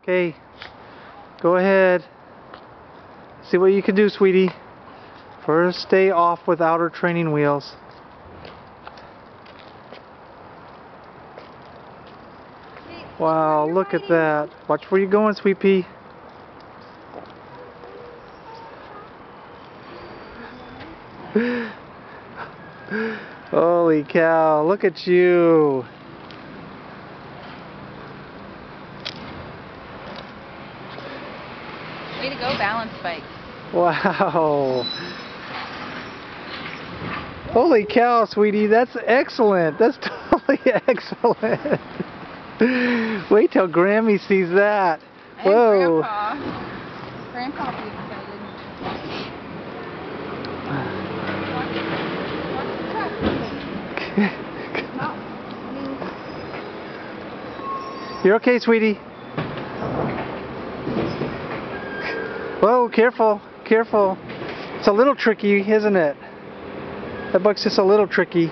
Okay, go ahead. See what you can do, sweetie. First day off without her training wheels. Wow, look at that. Watch where you're going, sweet pea. Holy cow, look at you. Way to go, balance bike. Wow. Holy cow, sweetie, that's excellent. That's totally excellent. Wait till Grammy sees that. And Whoa. Grandpa. Grandpa will be excited. You're okay, sweetie? Whoa, careful, careful. It's a little tricky, isn't it? That bike's just a little tricky.